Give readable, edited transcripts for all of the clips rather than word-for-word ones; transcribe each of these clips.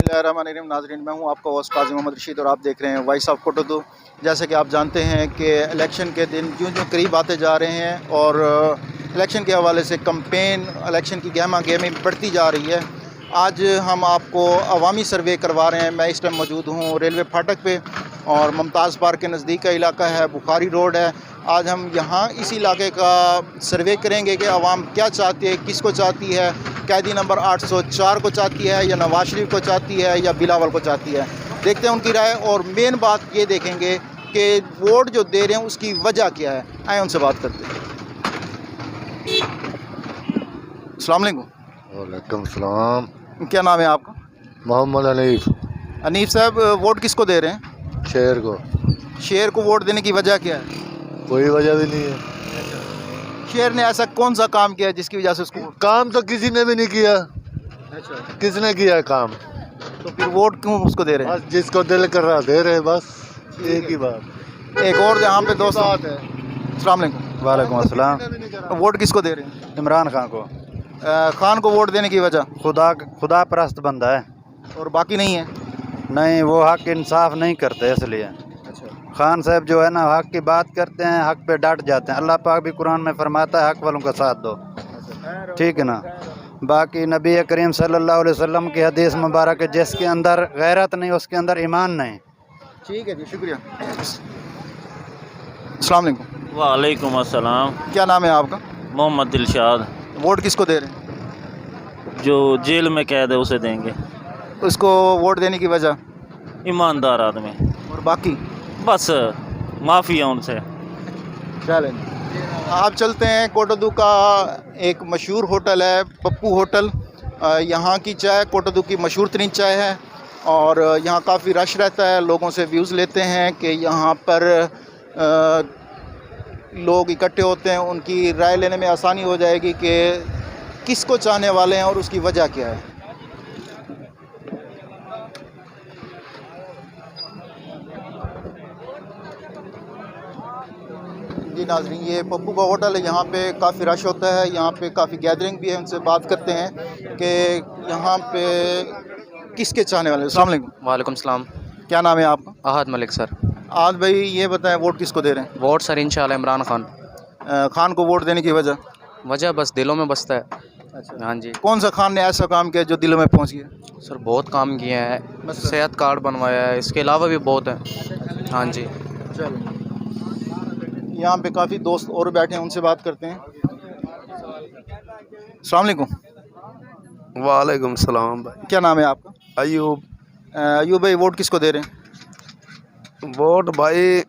बिस्मिल्लाहिर्रहमानिर्रहीम। नाज़रीन, मैं हूं आपका होस्ट काज़ी मोहम्मद रशीद और आप देख रहे हैं वॉइस ऑफ कोटोदू। जैसे कि आप जानते हैं कि इलेक्शन के दिन जो जो करीब आते जा रहे हैं और इलेक्शन के हवाले से कैंपेन इलेक्शन की गहमा गहमी बढ़ती जा रही है। आज हम आपको अवामी सर्वे करवा रहे हैं। मैं इस टाइम मौजूद हूँ रेलवे फाटक पे और मुमताज़ पार्क के नज़दीक का इलाका है, बुखारी रोड है। आज हम यहाँ इस इलाके का सर्वे करेंगे कि आवाम क्या चाहती है, किसको चाहती है, कैदी नंबर 804 को चाहती है या नवाज शरीफ को चाहती है या बिलावल को चाहती है। देखते हैं उनकी राय और मेन बात ये देखेंगे कि वोट जो दे रहे हैं उसकी वजह क्या है। आए उनसे बात करते हैं। अस्सलाम वालेकुम। वालेकुम सलाम। क्या नाम है आपका? मोहम्मद हनीफ। हनीफ साहब, वोट किसको दे रहे हैं? शेर को। शेर को वोट देने की वजह क्या है? कोई वजह भी नहीं है। शेर ने ऐसा कौन सा काम किया है जिसकी वजह से उसको काम तो किसी ने भी नहीं किया। अच्छा, किसने किया काम? तो फिर वोट क्यों उसको दे रहे हैं? बस जिसको दिल कर रहा दे रहे, बस एक ही बात। एक और यहाँ पे दोस्त बात है। अस्सलाम वालेकुम। वालेकुम अस्सलाम। वोट किसको दे रहे हैं? इमरान खान को। खान को वोट देने की वजह खुदा परस्त बंदा है। और बाकी नहीं है? नहीं, वो हक इंसाफ नहीं करते इसलिए। अच्छा, खान साहब जो है ना, हक की बात करते हैं, हक पे डट जाते हैं। अल्लाह पाक भी कुरान में फरमाता है हक वालों का साथ दो, ठीक है ना। बाकी नबी करीम सल्लल्लाहु अलैहि वसल्लम की हदीस मुबारक है, जिसके अंदर गैरत नहीं उसके अंदर ईमान नहीं। ठीक है जी, शुक्रिया। अस्सलाम वालेकुम। वालेकुम अस्सलाम। क्या नाम है आपका? मोहम्मद दिलशाद। वोट किसको दे रहे हैं? जो जेल में कैद है उसे देंगे। उसको वोट देने की वजह ईमानदार आदमी, और बाकी बस माफ़ी है उनसे। चलें, आप चलते हैं। कोटोदू का एक मशहूर होटल है पप्पू होटल। यहाँ की चाय कोटोदू की मशहूर तरीन चाय है और यहाँ काफ़ी रश रहता है। लोगों से व्यूज़ लेते हैं कि यहाँ पर लोग इकट्ठे होते हैं। उनकी राय लेने में आसानी हो जाएगी कि किसको चाहने वाले हैं और उसकी वजह क्या है। जी नाज़रीन, ये पप्पू का होटल है। यहाँ पे काफ़ी रश होता है, यहाँ पे काफ़ी गैदरिंग भी है। उनसे बात करते हैं कि यहाँ पे किसके चाहने वाले हैं। अस्सलाम वालेकुम। वालेकुम सलाम। क्या नाम है आपका? अहद मलिक सर। आज भाई ये बताएं, वोट किसको दे रहे हैं? वोट सर इंशाल्लाह इमरान खान। खान को वोट देने की वजह बस दिलों में बसता है। अच्छा, हाँ जी। कौन सा खान ने ऐसा काम किया जो दिलों में पहुँच गया? सर बहुत काम किए हैं, सेहत कार्ड बनवाया है, इसके अलावा भी बहुत है। हाँ जी। चलो, यहाँ पे काफ़ी दोस्त और बैठे हैं, उनसे बात करते हैं। अस्सलाम वालेकुम। वालेकुम सलाम भाई। क्या नाम है आपका? अयूब। अयूब भाई, वोट किसको दे रहे हैं? वोट भाई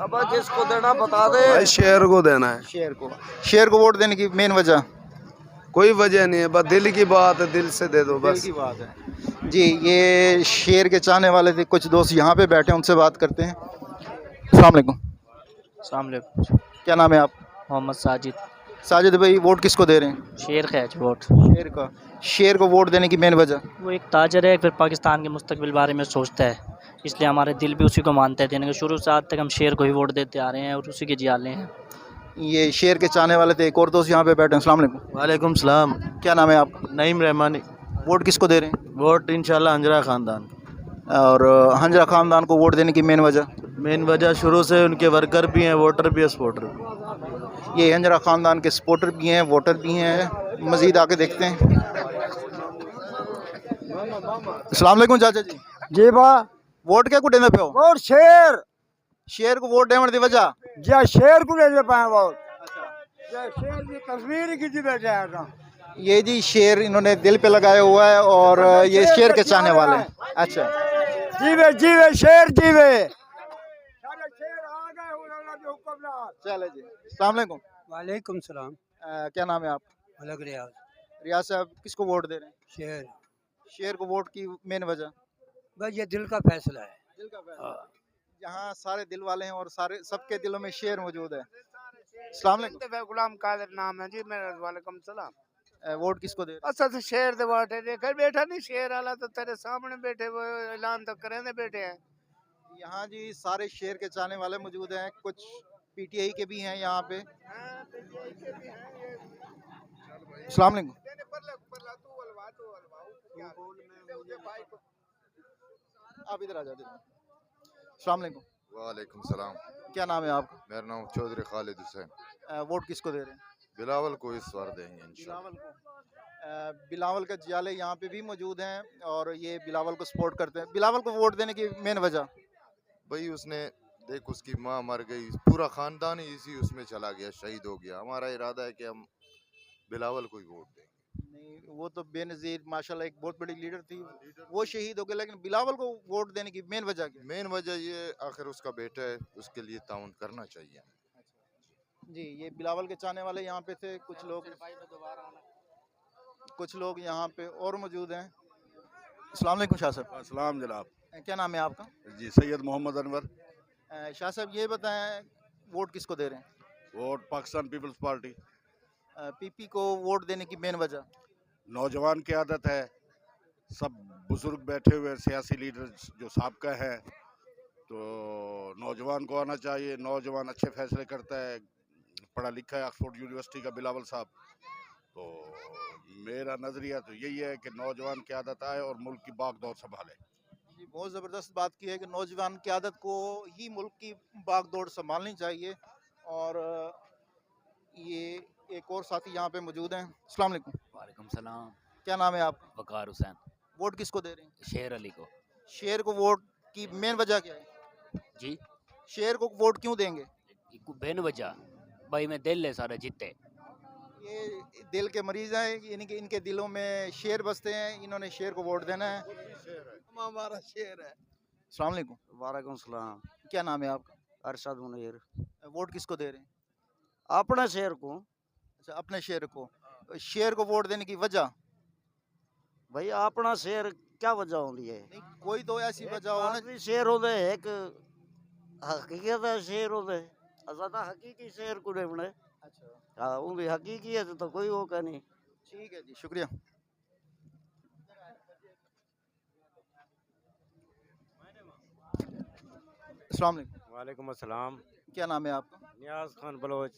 अब जिसको देना बता दे। भाई शेर को देना है। शेर को। शेर को वोट देने की मेन वजह कोई वजह नहीं है, बस दिल की बात है, दिल से दे दो दिल बस। की बात है जी। ये शेर के चाहने वाले थे। कुछ दोस्त यहाँ पे बैठे हैं, उनसे बात करते हैं। अस्सलाम वालेकुम। अस्सलाम वालेकुम। क्या नाम है आप? मोहम्मद साजिद। साजिद भाई, वोट किसको दे रहे हैं? शेर का वोट। शेर का। शेर को वोट देने की मेन वजह वो एक ताजर है, फिर पाकिस्तान के मुस्तकबिल बारे में सोचता है, इसलिए हमारे दिल भी उसी को मानते हैं। देने के शुरू से आज तक हम शेर को ही वोट देते आ रहे हैं और उसी के जियाले हैं। ये शेर के चाहने वाले थे। एक और दोस्त यहाँ पे बैठे हैं। अस्सलाम वालेकुम। वालेकुम सलाम। क्या नाम है आपका? नईम रहमानी। वोट किसको दे रहे हैं? वोट इंशाल्लाह हंजरा ख़ानदान। और हंजरा खानदान को वोट देने की मेन वजह? मेन वजह शुरू से उनके वर्कर भी हैं, वोटर भी है, सपोर्टर भी। ये हंजरा खानदान के सपोर्टर भी हैं, वोटर भी हैं। मज़ीद आके देखते हैं। अस्सलाम वालेकुम चाचा जी। जी बा। वोट क्या को देने पे हो? वोट शेर। शेर को वोट देने की वजह? जा शेर को दे पाए वोट। जा शेर की तस्वीर की जी बैठा है। ये जी शेर इन्होंने दिल पे लगाया हुआ है और ये शेर के चाहने वाले हैं। अच्छा, जीवे जीवे शेर जीवे। चले जी। अस्सलाम वालेकुम। वालेकुम सलाम। क्या नाम है आप? अलग रियाज। रियाज साहब, किसको वोट दे रहे हैं? शेर। शेर को वोट की मेन वजह? बस ये दिल का फैसला है। दिल का फैसला। यहाँ सारे दिल वाले हैं और सारे सबके दिलों में शेर मौजूद है। अस्सलाम वालेकुम। गुलाम कादिर नाम है जी मेरा। वालेकुम सलाम। वोट किसको दे रहे हैं? असा तो शेर दे बाटे देखा बैठा नहीं, शेर वाला तो तेरे सामने बैठे, वो ऐलान तो करें दे बैठे हैं। यहाँ जी सारे शेर के चाहने वाले मौजूद हैं। कुछ पीटीआई के भी हैं यहाँ पे। अस्सलाम वालेकुम। आप इधर आ जाते हैं। अस्सलाम वालेकुम। वालेकुम सलाम। क्या नाम है आपका? मेरा नाम चौधरी खालिद हुसैन। वोट किसको दे रहे हैं? बिलावल को इस बार देंगे इंशाल्लाह। बिलावल को। बिलावल का जियाले यहाँ पे भी मौजूद हैं और ये बिलावल को सपोर्ट करते हैं। बिलावल को वोट देने की मेन वजह? भाई उसने देख उसकी माँ मर गई, पूरा खानदान ही इसी उसमें चला गया, शहीद हो गया। हमारा इरादा है कि हम बिलावल को ही वोट देंगे। नहीं, वो तो बेनज़ीर माशाल्लाह एक बहुत बड़ी लीडर थी, वो शहीद हो गए, लेकिन बिलावल को वोट देने की मेन वजह क्या है? मेन वजह ये आखिर उसका बेटा है, उसके लिए ताउन करना चाहिए। जी, ये बिलावल के चाहने वाले यहाँ पे थे, कुछ लोग यहाँ पे और मौजूद हैं। अस्सलाम वालेकुम शाह साहब। अस्सलाम जनाब। क्या नाम है आपका? जी सैयद मोहम्मद अनवर। शाह साहब ये बताएं, वोट किसको दे रहे हैं? वोट पाकिस्तान पीपल्स पार्टी। पीपी को वोट देने की मेन वजह? नौजवान की आदत है, सब बुजुर्ग बैठे हुए सियासी लीडर जो साबका है, तो नौजवान को आना चाहिए। नौजवान अच्छे फैसले करता है, पढ़ा लिखा है, ऑक्सफोर्ड यूनिवर्सिटी का बिलावल साहब। तो मेरा नज़रिया तो यही है कि नौजवान की आदत आए और मुल्क की बागडोर संभाले। जी, बहुत ज़बरदस्त बात की है कि नौजवान की आदत को ही मुल्क की बागडोर संभालनी चाहिए। और ये एक और साथी यहाँ पे मौजूद हैं। अस्सलाम वालेकुम। वालेकुम सलाम। क्या नाम है आपका? वकार हुसैन। वोट किसको दे रहे हैं? शेर अली को। शेर को वोट की मेन वजह क्या है? जी शेर को वोट क्यों देंगे? बेन वजह भाई में दिल है सारे जीते। ये दिल के मरीज हैं, इनके दिलों में शेर बसते हैं, इन्होंने शेर को वोट देना है। हमारा शेर है। अस्सलाम वालेकुम। वालेकुम सलाम। क्या नाम है आपका? अरशद मुनीर। वोट किसको दे रहे हैं? अपने शेर को। अच्छा, अपने शेर को। शेर को वोट देने की वजह? भाई अपना शेर क्या वजह होती है? नहीं, कोई तो ऐसी वजह हो ना। शेर होते एक हकीकत है, शेर होते असादा हकीकी शेर को बने। अच्छा, हाँ उनकी हकीकी है तो कोई वो का नहीं। ठीक है जी, शुक्रिया। अस्सलाम वालेकुम। वालेकुम अस्सलाम। क्या नाम है आपका? नियाज खान बलोच।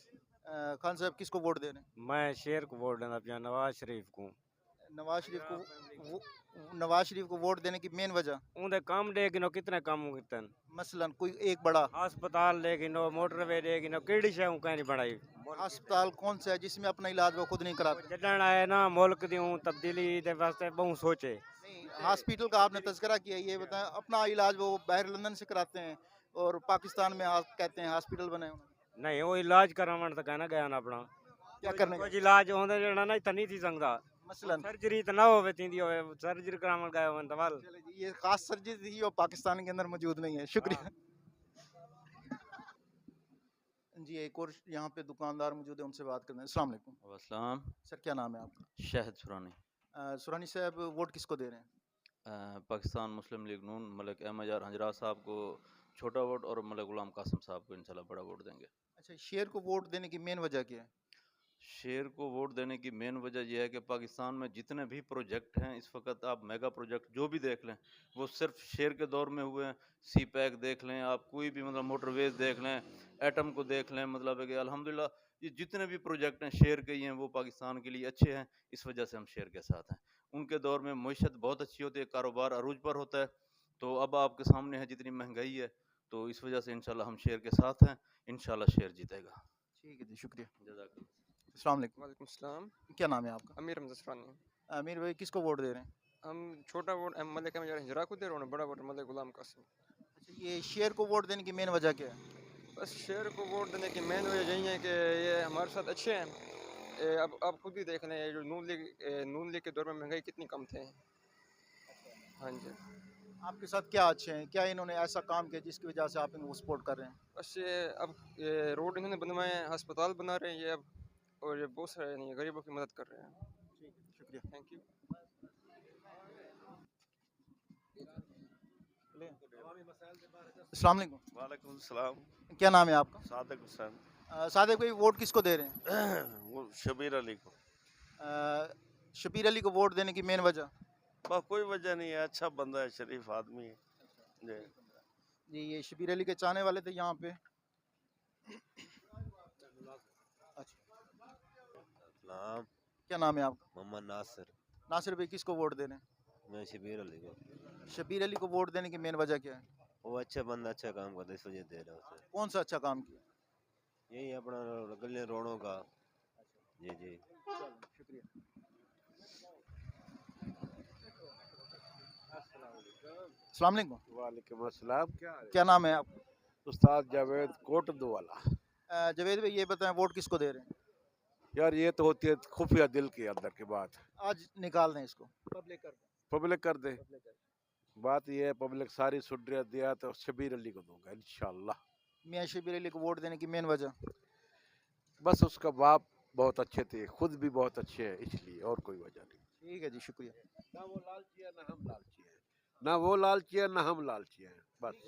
खान साहब किसको वोट दे रहे हैं? मैं शेर को वोट देना पिया नवाज शरीफ को। नवाज शरीफ को नवाज शरीफ को वोट देने की मेन वजह? उनके काम देगिनो कितने काम कितन मसलन कोई एक बड़ा अस्पताल देगिनो, मोटरवे देगिनो, केड़ी शय कहीं नहीं बनाई। अस्पताल कौन सा है जिसमें अपना इलाज वो खुद नहीं कराते? जडन आए ना मुल्क दी तब्दीली दे वास्ते बहुत सोचे। नहीं, हॉस्पिटल का आपने तज़किरा किया, ये बताएं अपना इलाज वो बाहर लंदन से कराते हैं और पाकिस्तान में आप कहते हैं हॉस्पिटल बने हुए हैं। नहीं वो इलाज करावन तो कहना गया ना अपना क्या करने कुछ इलाज होंदे जड़ा ना इतना नहीं थी सकदा। मसलन सर्जरी तो ना होवे तींदी होवे, सर्जरी करावन गए होवन तो वाल। चले जी, ये खास सर्जरी थी जो पाकिस्तान के अंदर मौजूद नहीं है। शुक्रिया जी। एक और यहाँ पे दुकानदार मौजूद है, उनसे बात करते हैं। अस्सलाम वालेकुम। अस्सलाम। सर क्या नाम है आपका? शहद सुरानी। सुरानी साहब वोट किसको दे रहे हैं? पाकिस्तान मुस्लिम लीग नून मलिक अहमद हजरा साहब को छोटा वोट और मलिक गुलाम कासिम साहब को इंशाल्लाह बड़ा वोट देंगे। अच्छा, शेर को वोट देने की मेन वजह क्या है? शेर को वोट देने की मेन वजह यह है कि पाकिस्तान में जितने भी प्रोजेक्ट हैं इस वक्त, आप मेगा प्रोजेक्ट जो भी देख लें वो सिर्फ शेर के दौर में हुए हैं। सी पैक देख लें, आप कोई भी मतलब मोटरवेज देख लें, एटम को देख लें, मतलब है कि अल्हम्दुलिल्लाह ये जितने भी प्रोजेक्ट हैं शेर के ही हैं, वो पाकिस्तान के लिए अच्छे हैं। इस वजह से हम शेर के साथ हैं। उनके दौर में मईशत बहुत अच्छी होती है, कारोबार अरूज पर होता है। तो अब आपके सामने है जितनी महंगाई है, तो इस वजह से इंशाल्लाह हम शेर के साथ हैं। इंशाल्लाह शेर जीतेगा। ठीक है जी, शुक्रिया। जज़ाकल्लाह। अस्सलाम वालेकुम। वालेकुम सलाम। क्या नाम है आपका? अमीर हमजा सफरानी। अमीर भाई किसको वोट दे रहे हैं? हम छोटा वोट मलिक अहमद हिजरा को दे रहे हैं, बड़ा वोट मलिक गुलाम कासिम। अच्छा, ये शेर को वोट देने की मेन वजह क्या है? बस शेर को वोट देने की मेन वजह यही है कि ये हमारे साथ अच्छे हैं। अब आप खुद ही देख लें, जो नून लीग के दौर में महंगाई कितनी कम थे। हाँ जी। आपके साथ क्या अच्छे हैं? क्या इन्होंने ऐसा काम किया जिसकी वजह से आप इनको सपोर्ट कर रहे हैं? बस ये अब ये रोड इन्होंने बनवाए हैं, अस्पताल बना रहे हैं ये अब, और ये बहुत सारे नहीं गरीबों की मदद कर रहे हैं। ठीक है, शुक्रिया। Thank you. अस्सलाम वालेकुम। वालेकुम सलाम। क्या नाम है आपका? सादिक हुसैन। सादिक भाई वोट किसको दे रहे हैं? वो शबीर अली को। शबीर अली को वोट देने की मेन वजह? बस कोई वजह नहीं है, अच्छा बंदा है, शरीफ आदमी है जी। जी, ये शबीर अली के चाहने वाले थे यहाँ पे। नाम क्या नाम है आपका? मोहम्मद नासिर। नासिर भाई किसको वोट दे रहे हैं? मैं शबीर अली को। शबीर अली को वोट देने की मेन वजह क्या है? वो अच्छा बंदा, अच्छा काम करता है, इस वजह दे रहा हूँ उसे। कौन सा अच्छा काम किया? यही अपना गलियां रोडों का। जी जी। शुक्रिया। अस्सलाम वालेकुम। वालेकुम अस्सलाम। क्या नाम है आपका? उस्ताद जावेद कोटदू वाला। जावेद भाई ये बताएं वोट किसको दे रहे हैं? यार ये तो होती है खुफिया दिल के अंदर की बात। आज निकाल दें इसको, पब्लिक कर दें। पब्लिक कर दे। बात ये है पब्लिक सारी सुन रही दिया तो शबीर अली को दूंगा इंशाल्लाह। मियाँ शबीर अली को वोट देने की मेन वजह? बस उसका बाप बहुत अच्छे थे, खुद भी बहुत अच्छे हैं, इसलिए और कोई वजह नहीं। ठीक है जी, शुक्रिया। ना वो लालची है ना हम लालची हैं, ना वो लालची है ना हम लालची हैं, बस।